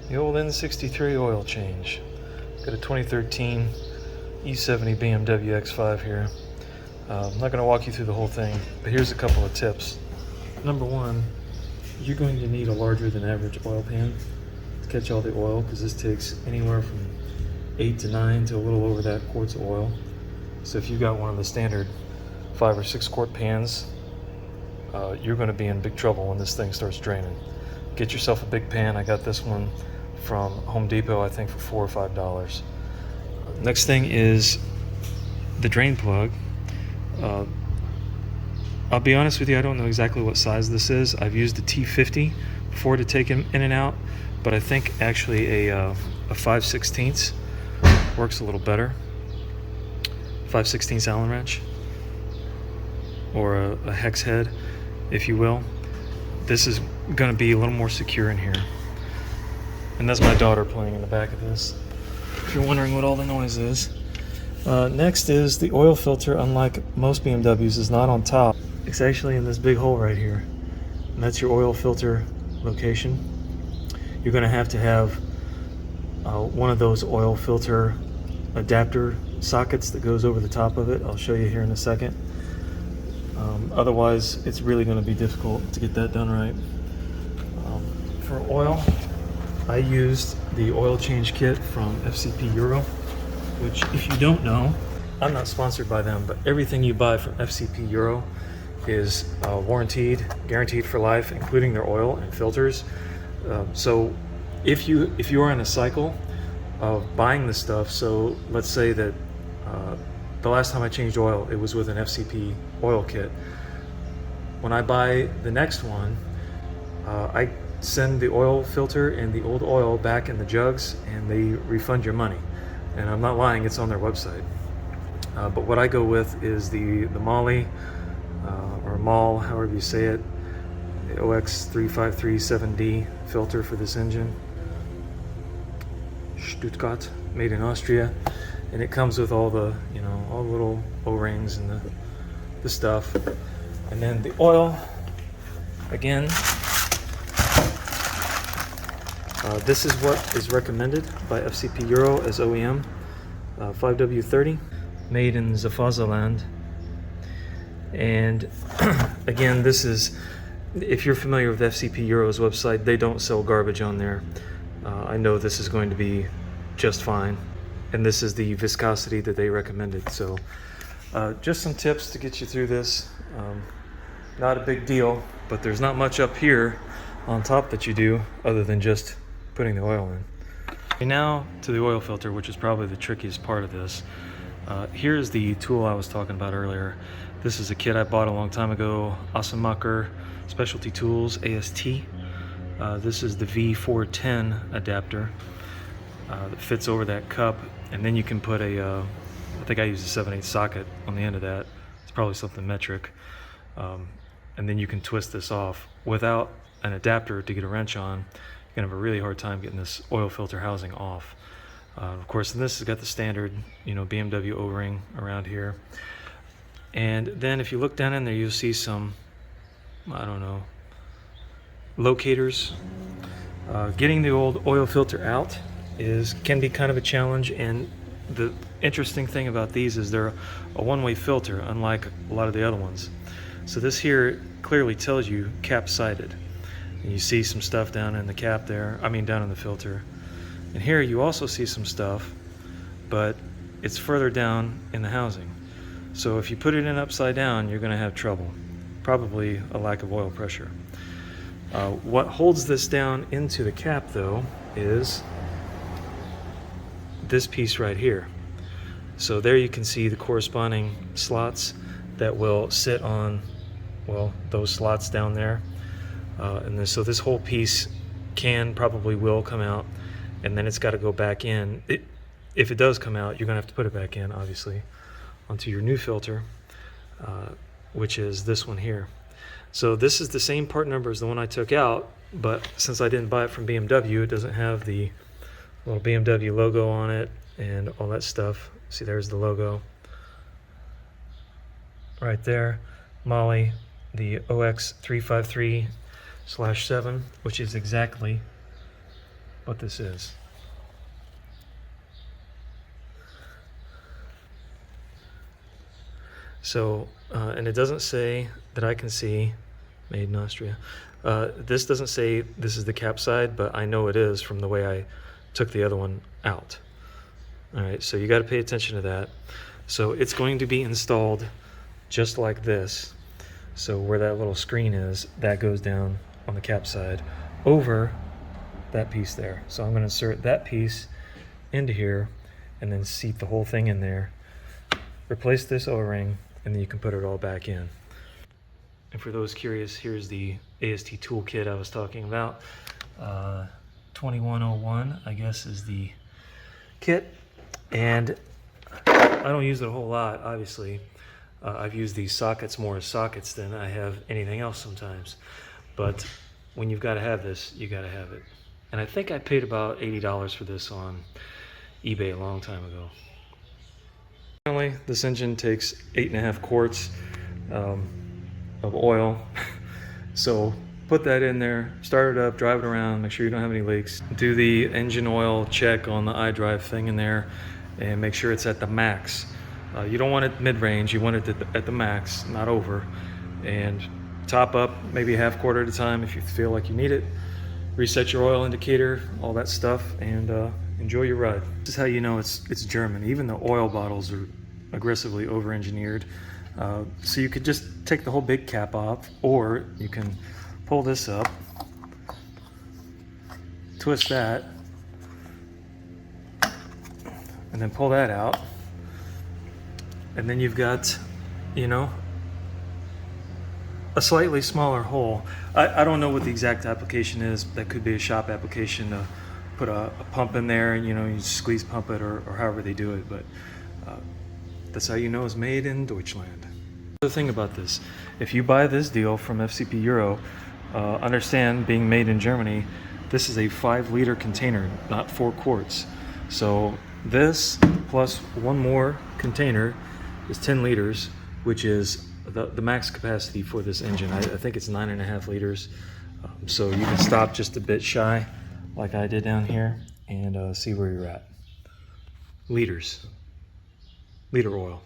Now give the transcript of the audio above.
The old N63 oil change. Got a 2013 E70 BMW X5 here. I'm not going to walk you through the whole thing, but here's a couple of tips. Number one, you're going to need a larger than average oil pan to catch all the oil, because this takes anywhere from 8 to 9 to a little over that quarts of oil. So if you've got one of the standard 5 or 6 quart pans, you're going to be in big trouble when this thing starts draining. Get yourself a big pan. I got this one from Home Depot, I think, for $4 or $5. Next thing is the drain plug. I'll be honest with you, I don't know exactly what size this is. I've used the T50 before to take in and out, but I think actually a 5/16 works a little better. 5/16 Allen wrench, or a hex head, if you will. This is going to be a little more secure in here. And that's my daughter playing in the back of this, if you're wondering what all the noise is. Next is the oil filter. Unlike most BMWs, is not on top. It's actually in this big hole right here. And that's your oil filter location. You're going to have one of those oil filter adapter sockets that goes over the top of it. I'll show you here in a second. Otherwise, it's really going to be difficult to get that done right. For oil, I used the oil change kit from FCPEuro, which, if you don't know, I'm not sponsored by them, but everything you buy from FCPEuro is warranted, guaranteed for life, including their oil and filters. So if you are in a cycle of buying this stuff, so let's say that the last time I changed oil, it was with an FCP oil kit. When I buy the next one, I send the oil filter and the old oil back in the jugs, and they refund your money. And I'm not lying, it's on their website. But what I go with is the Molly, or Mall, however you say it, the OX3537D filter for this engine. Stuttgart, made in Austria. And it comes with all the, all the little O-rings and the stuff. And then the oil, again, this is what is recommended by FCPEuro as OEM, 5W30, made in Zafazaland. And again, this is, if you're familiar with FCPEuro's website, they don't sell garbage on there. I know this is going to be just fine. And this is the viscosity that they recommended. So just some tips to get you through this. Not a big deal, but there's not much up here on top that you do other than just putting the oil in. Okay, now to the oil filter, which is probably the trickiest part of this. Here's the tool I was talking about earlier. This is a kit I bought a long time ago, Asemacher Specialty Tools, AST. This is the V410 adapter that fits over that cup, and then you can put I think I used a 7/8 socket on the end of that. It's probably something metric. And then you can twist this off. Without an adapter to get a wrench on, you're gonna have a really hard time getting this oil filter housing off. Of course, and this has got the standard, BMW O-ring around here. And then if you look down in there, you'll see some, I don't know, locators. Getting the old oil filter out can be kind of a challenge, and the interesting thing about these is they're a one-way filter, unlike a lot of the other ones. So this here clearly tells you cap-sided. And you see some stuff down in the cap there, down in the filter. And here you also see some stuff, but it's further down in the housing. So if you put it in upside down, you're gonna have trouble. Probably a lack of oil pressure. What holds this down into the cap, though, is this piece right here. So there you can see the corresponding slots that will sit on, those slots down there. So this whole piece probably will come out, and then it's got to go back in. If it does come out, you're gonna have to put it back in, obviously, onto your new filter, which is this one here. So this is the same part number as the one I took out, but since I didn't buy it from BMW, it doesn't have the little BMW logo on it and all that stuff. See, there's the logo right there. Molly, the OX353/7, which is exactly what this is. So, and it doesn't say that I can see, made in Austria. This doesn't say this is the cap side, but I know it is from the way I took the other one out. All right, so you got to pay attention to that. So it's going to be installed just like this. So where that little screen is, that goes down on the cap side over that piece there. So I'm going to insert that piece into here and then seat the whole thing in there. Replace this O-ring, and then you can put it all back in. And for those curious, here's the AST toolkit I was talking about. 2101, I guess, is the kit. And I don't use it a whole lot, obviously. I've used these sockets more as sockets than I have anything else sometimes. But when you've got to have this, you got to have it. And I think I paid about $80 for this on eBay a long time ago. Finally, this engine takes 8.5 quarts of oil. So put that in there, start it up, drive it around, make sure you don't have any leaks. Do the engine oil check on the iDrive thing in there and make sure it's at the max. You don't want it mid-range, you want it at the max, not over. And top up maybe a half quart at a time if you feel like you need it. Reset your oil indicator, all that stuff, and enjoy your ride. This is how you know it's German. Even the oil bottles are aggressively over-engineered. So you could just take the whole big cap off, or you can pull this up, twist that, and then pull that out. And then you've got, you know, a slightly smaller hole. I don't know what the exact application is. That could be a shop application to put a pump in there, and you know, you squeeze pump it, or however they do it. But that's how you know it's made in Deutschland. The thing about this, if you buy this deal from FCPEuro, understand, being made in Germany, this is a 5-liter container, not 4 quarts. So this plus one more container is 10 liters, which is the max capacity for this engine. I think it's 9.5 liters. So you can stop just a bit shy, like I did down here, and see where you're at. Liter oil.